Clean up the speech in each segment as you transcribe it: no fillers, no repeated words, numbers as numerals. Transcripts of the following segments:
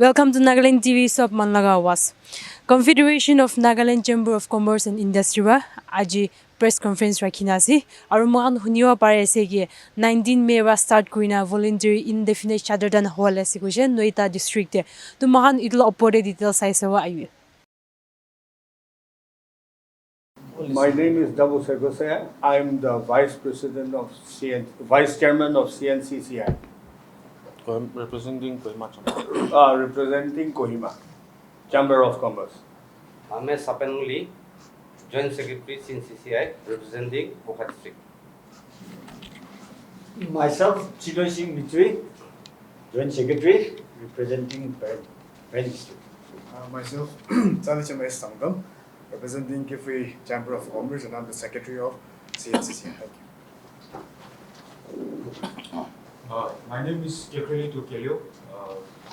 Welcome to Nagaland TV Sop Manlaga Was. Confederation of Nagaland Chamber of Commerce and Industry wa aji press conference rakhina ase aru mohan huniwa pare ase ki 19 May wa start kurina voluntary indefinite shutdown hall ase kuise Noita district te to mohan itla opor de details sai sawa ayu. My name is Dabu Segose. I am the Vice President of Vice Chairman of CNCCI. Representing Kohima Representing Kohima Chamber of Commerce. Ahmed Sapenuli, Joint Secretary CNCCI, representing Wokha district. Myself, Chino Singh Mitri, Joint Secretary, representing Peren district. Myself, Chalicham S. Sangam, representing Kifri Chamber of Commerce, and I'm the Secretary of CNCCI. Thank you. My name is Kekreli Tukelio.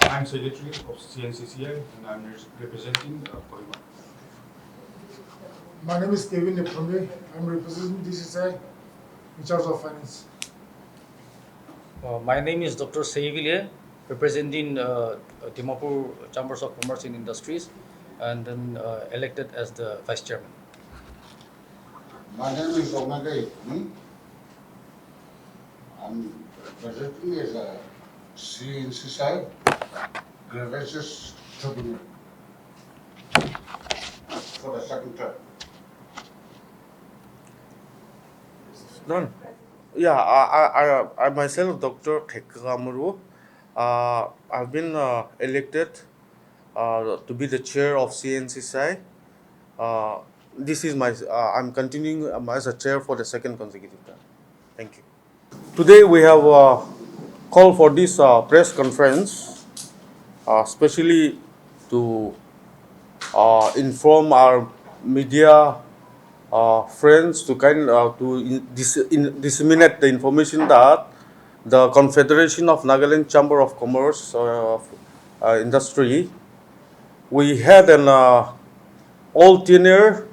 I'm Secretary of CNCCI and I'm representing Kohima. My name is Kevin Eprambe. I'm representing DCCI in charge of finance. My name is Dr. Seyvilie, representing Dimapur Chambers of Commerce and Industries, and then elected as the Vice Chairman. My name is Omega Ikumi. I'm presenting as a CNCCI Grievances Tribunal for the second term. Done. Yeah, I myself, Dr. Khekugha. I've been elected to be the chair of CNCCI. This is my. I'm continuing as a chair for the second consecutive term. Thank you. Today we have called for this press conference, especially to inform our media friends to disseminate the information that the Confederation of Nagaland Chamber of Commerce Industry, we had an old tenure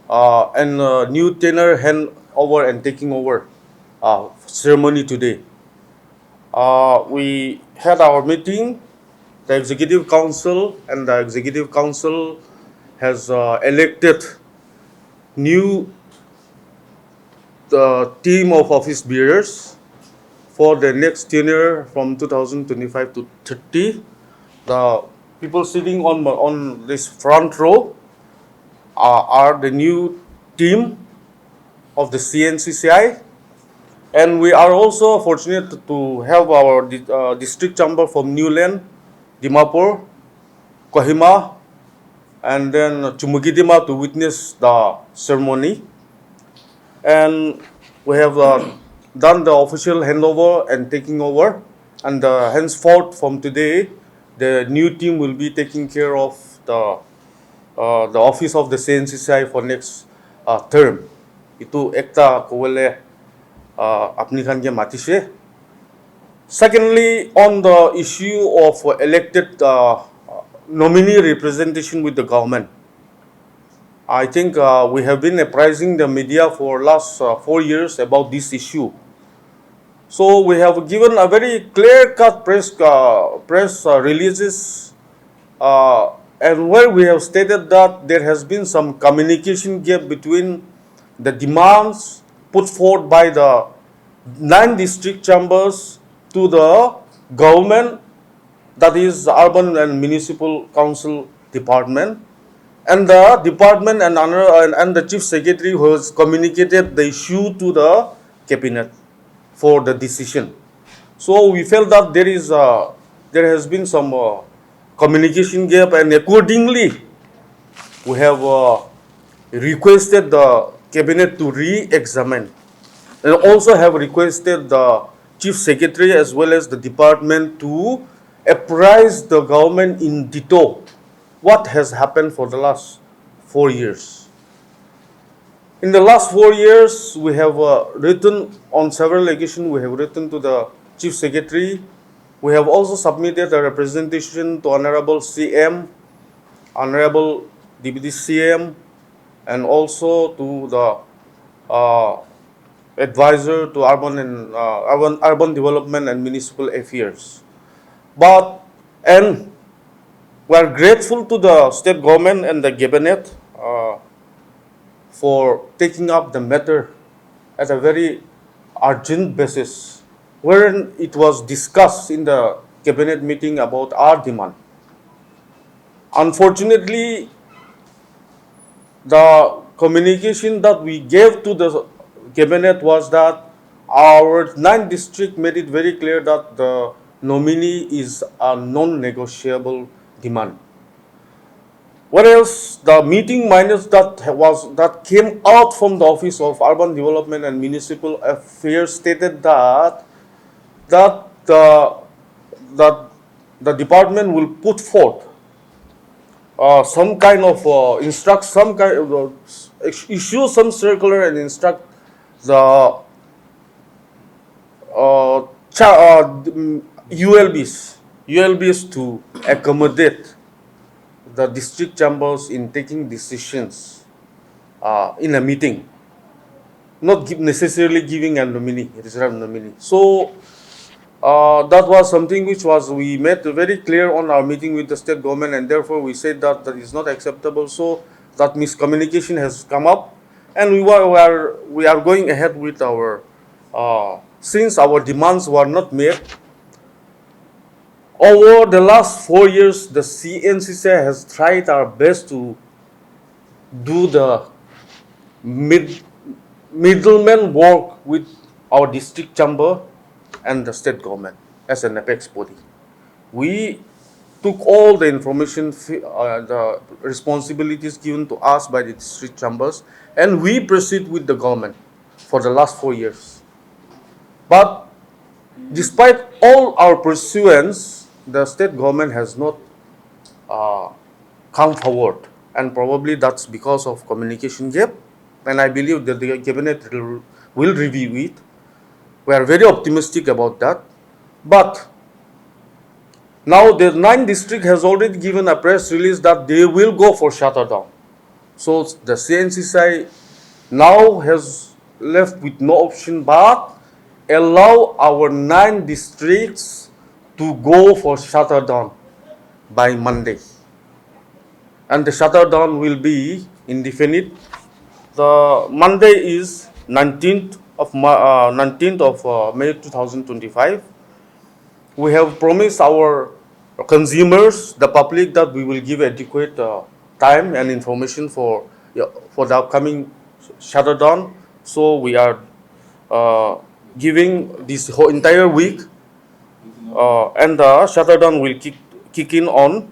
and new tenure handover and taking over ceremony today. We had our meeting. The Executive Council and the Executive Council has elected new team of office bearers for the next tenure from 2025 to 30. The people sitting on this front row are the new team of the CNCCI. And we are also fortunate to have our district chamber from Niuland, Dimapur, Kohima, and then Chumoukedima to witness the ceremony. And we have done the official handover and taking over. And henceforth from today, the new team will be taking care of the office of the CNCCI for next term. Itu ekta kowele apni khan ke matise. Secondly, on the issue of elected nominee representation with the government, I think we have been apprising the media for last 4 years about this issue. So we have given a very clear-cut press releases, and where we have stated that there has been some communication gap between the demands put forth by the 9 district chambers to the government, that is the Urban and Municipal Council Department, and the department and the Chief Secretary who has communicated the issue to the Cabinet for the decision. So we felt that there has been some communication gap, and accordingly we have requested the Cabinet to re-examine, and also have requested the Chief Secretary as well as the department to apprise the government in detail what has happened for the last 4 years. In the last 4 years, we have written on several occasions, we have written to the Chief Secretary. We have also submitted a representation to Honorable CM, Honorable Deputy CM, and also to the advisor to urban development and municipal affairs. And We are grateful to the state government and the cabinet for taking up the matter at a very urgent basis, wherein it was discussed in the cabinet meeting about our demand. Unfortunately, the communication that we gave to the cabinet was that our 9th district made it very clear that the nominee is a non-negotiable demand. Whereas the meeting minutes that came out from the Office of Urban Development and Municipal Affairs stated that that the department will put forth some kind of issue some circular and instruct the ULBs to accommodate the district chambers in taking decisions in a meeting, not necessarily giving a nominee, reserved nominee. So that was something which we made very clear on our meeting with the state government, and therefore we said that that is not acceptable. So that miscommunication has come up, and we are going ahead with our since our demands were not met. Over the last 4 years, the CNCCI has tried our best to do the middleman work with our district chamber and the state government as an apex body. We took all the information, the responsibilities given to us by the district chambers, and we proceed with the government for the last 4 years. But despite all our pursuance, the state government has not come forward, and probably that's because of communication gap. And I believe that the cabinet will review it. We are very optimistic about that. But now the 9th district has already given a press release that they will go for shutdown. So the CNCCI now has left with no option but allow our 9 districts to go for shutdown by Monday. And the shutdown will be indefinite. The Monday is 19th of May 2025. We have promised our consumers, the public, that we will give adequate time and information for the upcoming shutdown. So we are giving this whole entire week, and the shutdown will kick in on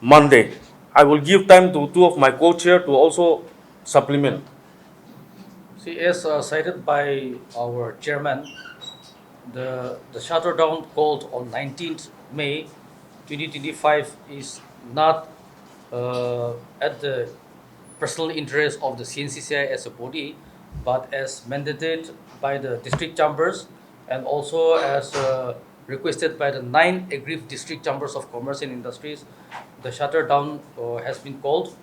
Monday. I will give time to two of my co-chair to also supplement. See, as cited by our chairman, the shutdown called on 19th May 2025 is not at the personal interest of the CNCCI as a body, but as mandated by the district chambers and also as requested by the 9 aggrieved district chambers of commerce and industries. The shutdown has been called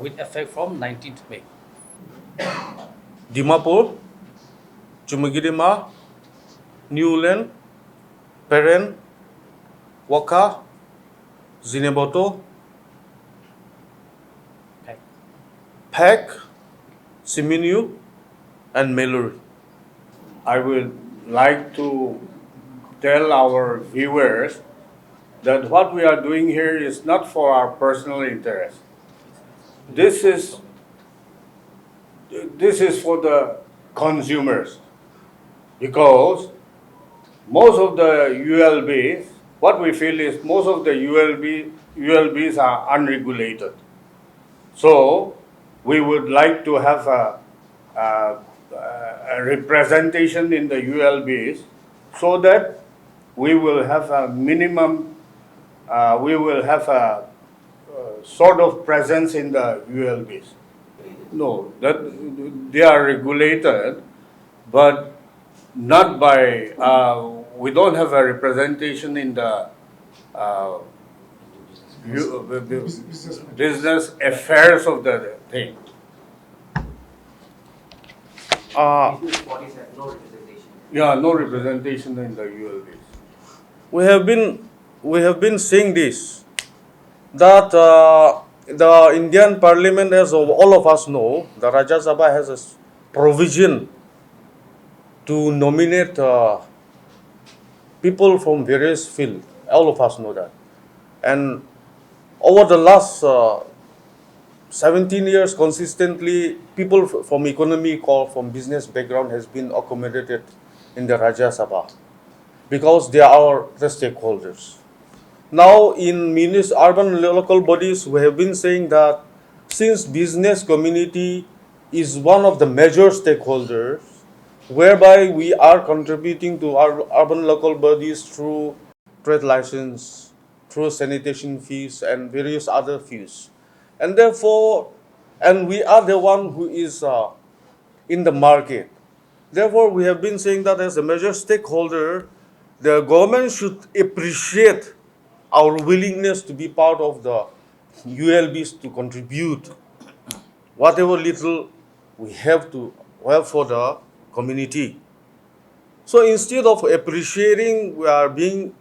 with effect from 19th May. Dimapur, Chumoukedima, Niuland, Peren, Wokha, Zunheboto, Phek, Tseminyu and Meluri. I would like to tell our viewers that what we are doing here is not for our personal interest. This is for the consumers, because most of the ULBs, what we feel is most of the ULBs are unregulated. So we would like to have a representation in the ULBs so that we will have a minimum, we will have a sort of presence in the ULBs. No, that they are regulated, but not by, we don't have a representation in the business affairs of the thing. Business bodies have no representation. Yeah, no representation in the ULBs. we have been saying this, that the Indian Parliament, as all of us know, the Rajya Sabha has a provision to nominate people from various fields. All of us know that. And over the last 17 years, consistently, people from economic or from business background has been accommodated in the Rajya Sabha because they are the stakeholders. Now, in urban local bodies, we have been saying that since business community is one of the major stakeholders, whereby we are contributing to our urban local bodies through trade license, through sanitation fees, and various other fees. And therefore, and we are the one who is in the market. Therefore, we have been saying that as a major stakeholder, the government should appreciate our willingness to be part of the ULBs to contribute whatever little we have to have for the community. So instead of appreciating, we are being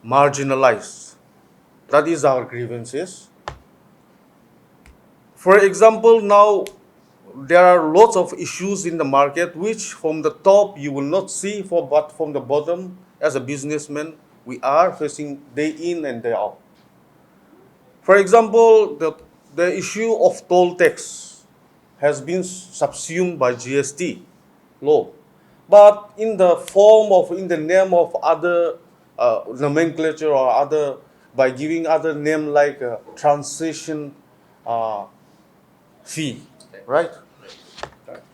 marginalized. That is our grievances. For example, now there are lots of issues in the market which from the top you will not see, but from the bottom, as a businessman, we are facing day in and day out. For example, the issue of toll tax has been subsumed by GST law, but in the name of other nomenclature or other, by giving other name like transition fee, right?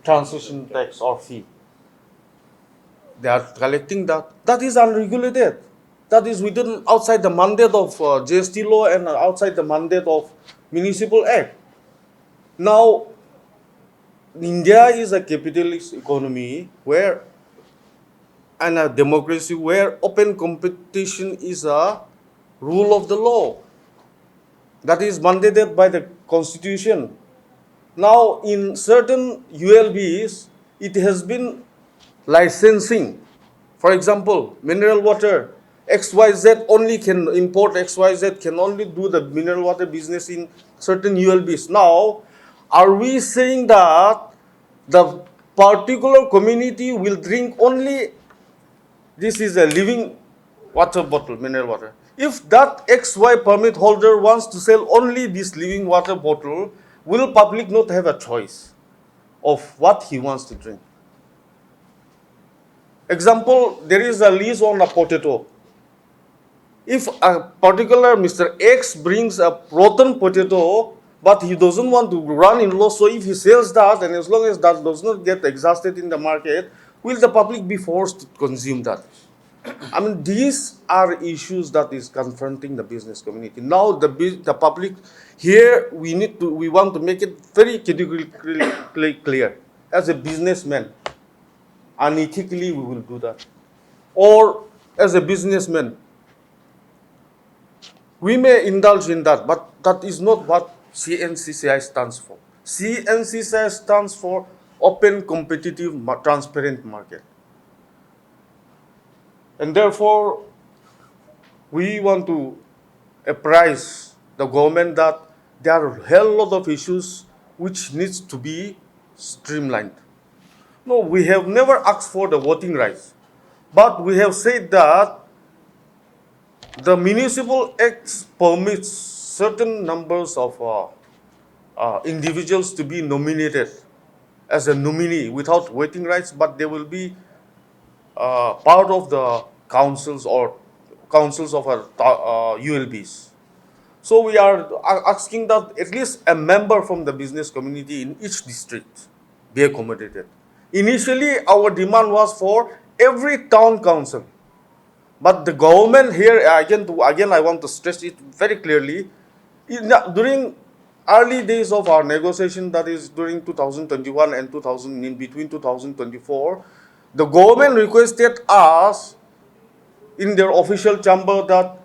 Transition tax or fee. They are collecting that. That is unregulated. That is outside the mandate of GST law and outside the mandate of Municipal Act. Now, India is a capitalist economy and a democracy where open competition is a rule of the law. That is mandated by the Constitution. Now, in certain ULBs, it has been licensing. For example, mineral water, XYZ only can import, XYZ can only do the mineral water business in certain ULBs. Now, are we saying that the particular community will drink only, this is a living water bottle, mineral water. If that XY permit holder wants to sell only this living water bottle, will public not have a choice of what he wants to drink? Example, there is a lease on a potato. If a particular Mr. X brings a rotten potato, but he doesn't want to run in loss, so if he sells that, and as long as that does not get exhausted in the market, will the public be forced to consume that? I mean, these are issues that is confronting the business community. Now, the public here, we want to make it very categorically clear. As a businessman, unethically we will do that. Or as a businessman, we may indulge in that, but that is not what CNCCI stands for. CNCCI stands for open, competitive, transparent market. And therefore, we want to apprise the government that there are a hell lot of issues which needs to be streamlined. No, we have never asked for the voting rights, but we have said that the Municipal Act permits certain numbers of individuals to be nominated as a nominee without voting rights, but they will be part of the councils or councils of our ULBs. So we are asking that at least a member from the business community in each district be accommodated. Initially, our demand was for every town council. But the government here, again I want to stress it very clearly, during early days of our negotiation, that is during 2021 and in between 2024, the government requested us in their official chamber that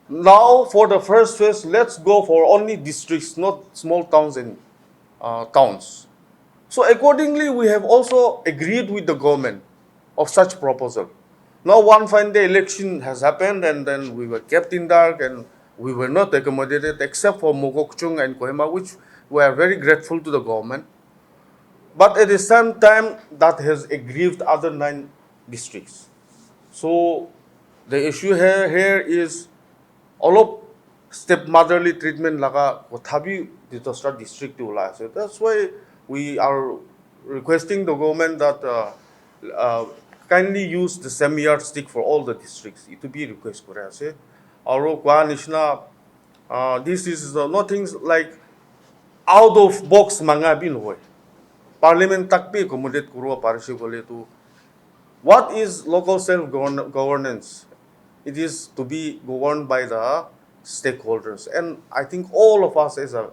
now for the first phase, let's go for only districts, not small towns and towns. So accordingly, we have also agreed with the government of such proposal. Now one fine day election has happened and then we were kept in dark and we were not accommodated except for Mokokchung and Kohima, which we are very grateful to the government. But at the same time, that has aggrieved other 9 districts. So the issue here is all of stepmotherly treatment laga kothabi Ditostra district ula. So that's why we are requesting the government that kindly use the same yardstick for all the districts. It to be request kore ase. Aro kwa nishna this is nothing like out of box manga bin hoy. Parliament tak bhi accommodate kuro parise gole to what is local self governance? It is to be governed by the stakeholders, and I think all of us as a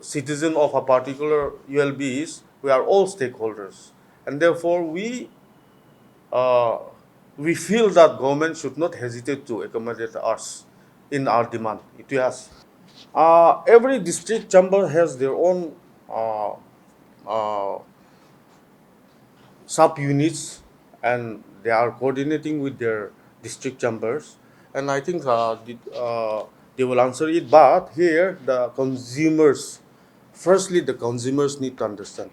citizen of a particular ULBs, we are all stakeholders, and therefore we feel that government should not hesitate to accommodate us in our demand. Every district chamber has their own sub units and they are coordinating with their district chambers, and I think they will answer it. But here the consumers, firstly the consumers need to understand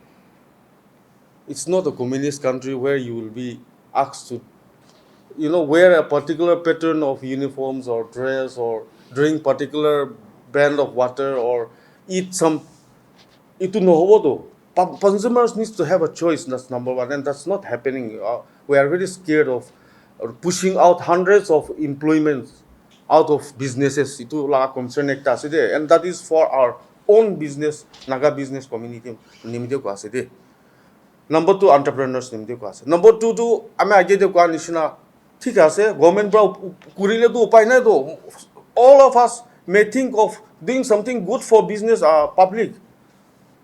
it's not a communist country where you will be asked to wear a particular pattern of uniforms or dress or drink particular brand of water or eat some. Itu nohobodo. Consumers needs to have a choice. That's number one, and that's not happening. We are very scared of pushing out hundreds of employments out of businesses. Itu la concern ekta ase de, and that is for our own business, Naga business community nimde ko ase de. Number 2, entrepreneurs nimde ko ase. Number 2 to ame age de ko nishina thik ase government bra kurile to upay nai to. All of us may think of doing something good for business public.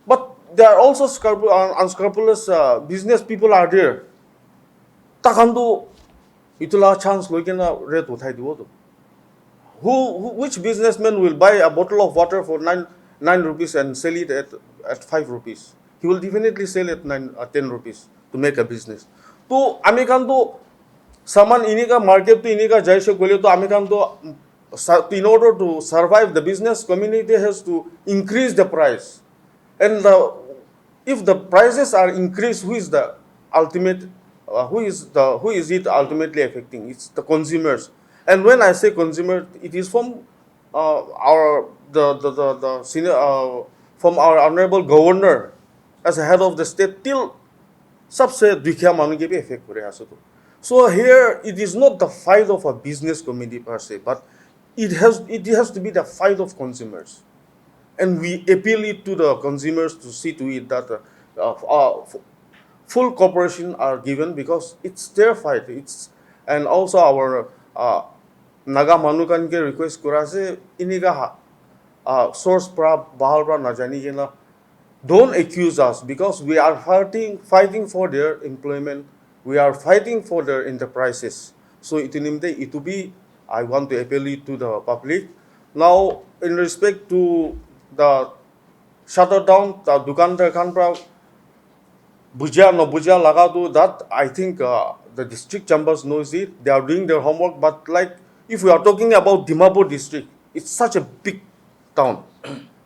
But there are also unscrupulous business people are there. Takando itula chance loikena rate uthai dibo to. Which businessman will buy a bottle of water for 9 rupees and sell it at 5 rupees? He will definitely sell it 10 rupees to make a business. So amikando saman inika market to inika jaise gole to amikando in order to survive, the business community has to increase the price. And if the prices are increased, who is the ultimate? Who is it ultimately affecting? It's the consumers. And when I say consumer, it is from our senior from our honorable governor as a head of the state till सबसे दुखिया मानव के भी affect करे आसो तो. So here it is not the fight of a business community per se, but it has to be the fight of consumers. And we appeal it to the consumers to see to it that full cooperation are given because it's their fight. And also our Naga Manukan ke request kura se iniga source pra bahal pra najani ke na. Don't accuse us because we are fighting for their employment. We are fighting for their enterprises. So I want to appeal it to the public. Now, in respect to the shutdown, the Dukandar Kanpra Buja no Buja Lagadu, that I think the district chambers knows it. They are doing their homework. But like if we are talking about Dimapur district, it's such a big town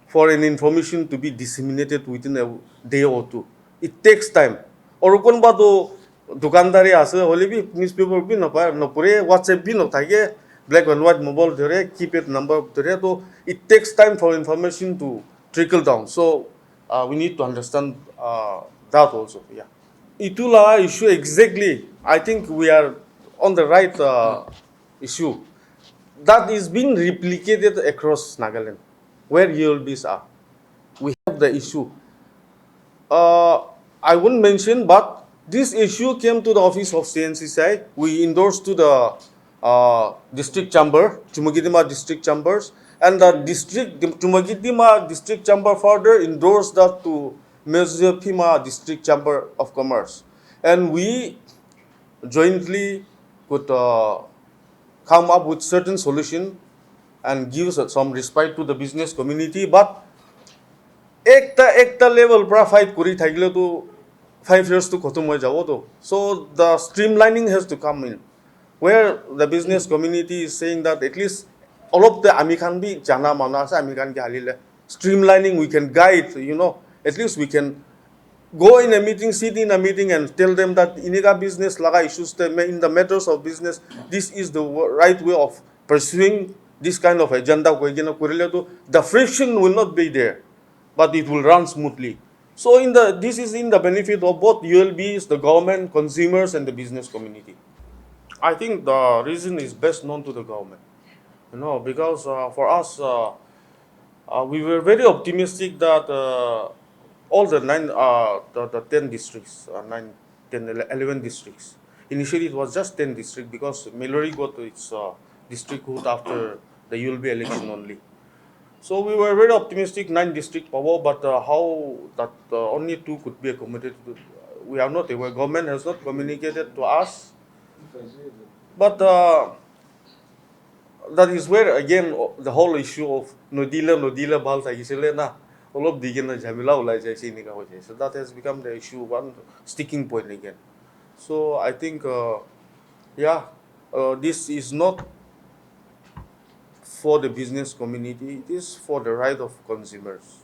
for an information to be disseminated within a day or two. It takes time. Or konba to Dukandari ase hole bhi newspaper bhi no pa no pure WhatsApp bhi no thake black and white mobile dhare keypad number dhare to it takes time for information to trickle down. So we need to understand that also. Yeah. Itula issue exactly. I think we are on the right issue. That is being replicated across Nagaland, where ULBs are. We have the issue. I wouldn't mention, but this issue came to the office of CNCCI. We endorsed to the district chamber, Chumoukedima district chambers, and the Chumoukedima district chamber further endorsed that to Pima district chamber of commerce, and we jointly could come up with certain solution and give some respite to the business community. But ekta level pra fight kuri thakile to 5 years to khatam hoi jabo to. So the streamlining has to come in, where the business community is saying that at least all of the ami khan bhi jana mana ase ami khan ki halile streamlining we can guide, at least we can go in a meeting, sit in a meeting and tell them that iniga business laga issues in the matters of business, this is the right way of pursuing this kind of agenda. The friction will not be there, but it will run smoothly. So this is in the benefit of both ULBs, the government, consumers, and the business community. I think the reason is best known to the government, because for us, we were very optimistic that all the 10 districts, 9, 10, 11 districts. Initially, it was just 10 districts because Meluri got its districthood after the ULB election only. So we were very optimistic 9 district power, but how that only 2 could be accommodated, we are not aware. Government has not communicated to us. But that is where again the whole issue of nodila bal thagisile na olop digena jhamila ulai jaise inika ho jaise. So that has become the issue, one sticking point again. So I think this is not for the business community, it is for the right of consumers.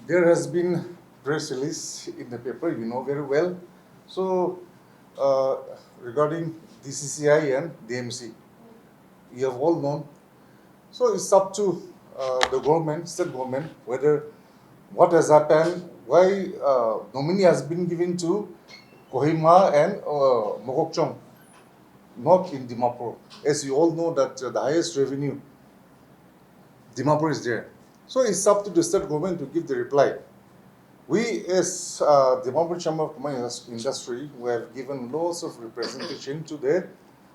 There has been press release in the paper, you know very well. So regarding DCCI and DMC, you have all known. So it's up to the government, state government, whether what has happened, why nominee has been given to Kohima and Mokokchung, not in Dimapur. As you all know that the highest revenue, Dimapur is there. So it's up to the state government to give the reply. We as Dimapur Chamber of Commerce Industry, we have given lots of representation to the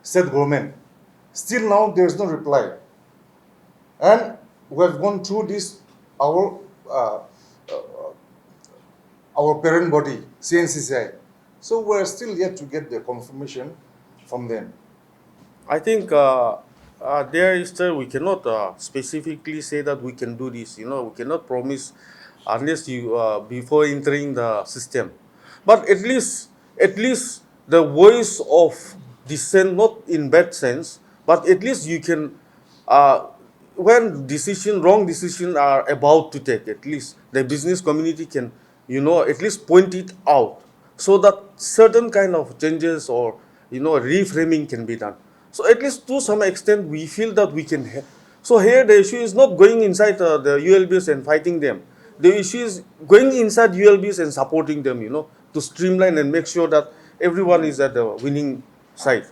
state government. Still now there is no reply. And we have gone through this, our parent body, CNCCI. So we are still yet to get the confirmation from them. I think there is we cannot specifically say that we can do this. We cannot promise unless you before entering the system. But at least the voice of dissent, not in bad sense, but at least you can when wrong decisions are about to take, at least the business community can at least point it out, so that certain kind of changes or reframing can be done. So at least to some extent we feel that we can so here the issue is not going inside the ULBs and fighting them. The issue is going inside ULBs and supporting them, to streamline and make sure that everyone is at the winning side.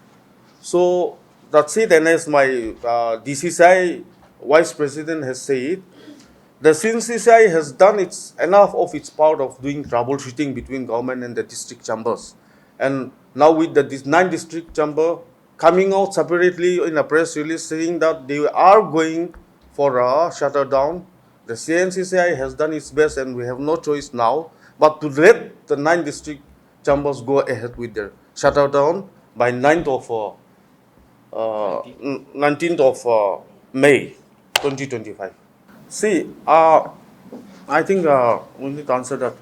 So that's it. And as my DCCI Vice President has said, the CNCCI has done enough of its part of doing troubleshooting between government and the district chambers. And now with this 9 district chamber coming out separately in a press release saying that they are going for a shutdown, the CNCCI has done its best and we have no choice now but to let the 9 district chambers go ahead with their shutdown by 19th of May 2025. See, I think we need to answer that.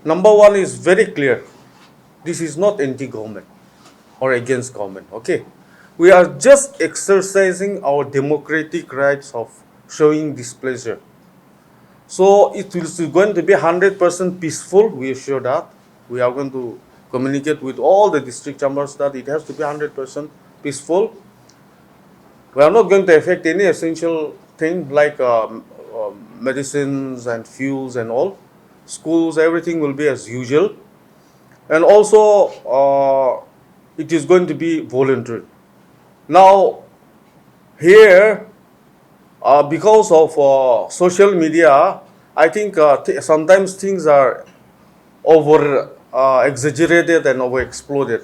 Number one is very clear. This is not anti-government or against government, okay? We are just exercising our democratic rights of showing displeasure. So it is going to be 100% peaceful, we assure that. We are going to communicate with all the district chambers that it has to be 100% peaceful. We are not going to affect any essential thing like medicines and fuels and all. Schools, everything will be as usual. And also, it is going to be voluntary. Now, here, because of social media, I think sometimes things are over exaggerated and over exploded.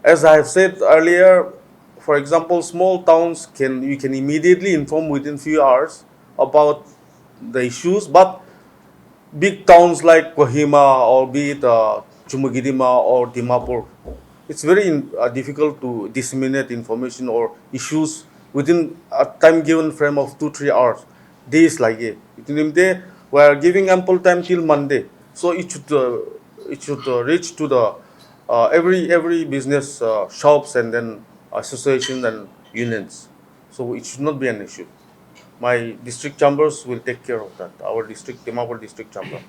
As I have said earlier, for example, small towns you can immediately inform within few hours about the issues, but big towns like Kohima or be it Chumoukedima or Dimapur, it's very difficult to disseminate information or issues within a time given frame of 2-3 hours, days like it. We are giving ample time till Monday, so it should it should reach to the every business shops and then associations and unions. So it should not be an issue. My district chambers will take care of that. Our district, Dimapur district chamber.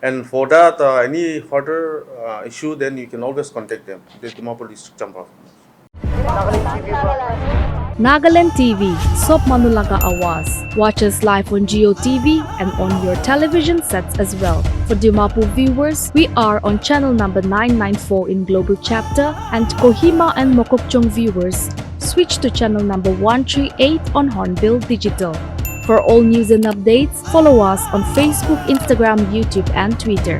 And for that, any further issue, then you can always contact them, the Dimapur district chamber. Nagaland TV, Sop Manulaga Awas. Watch us live on Geo TV and on your television sets as well. For Dimapur viewers, we are on channel number 994 in Global Chapter, and Kohima and Mokokchung viewers, switch to channel number 138 on Hornbill Digital. For all news and updates, follow us on Facebook, Instagram, YouTube, and Twitter.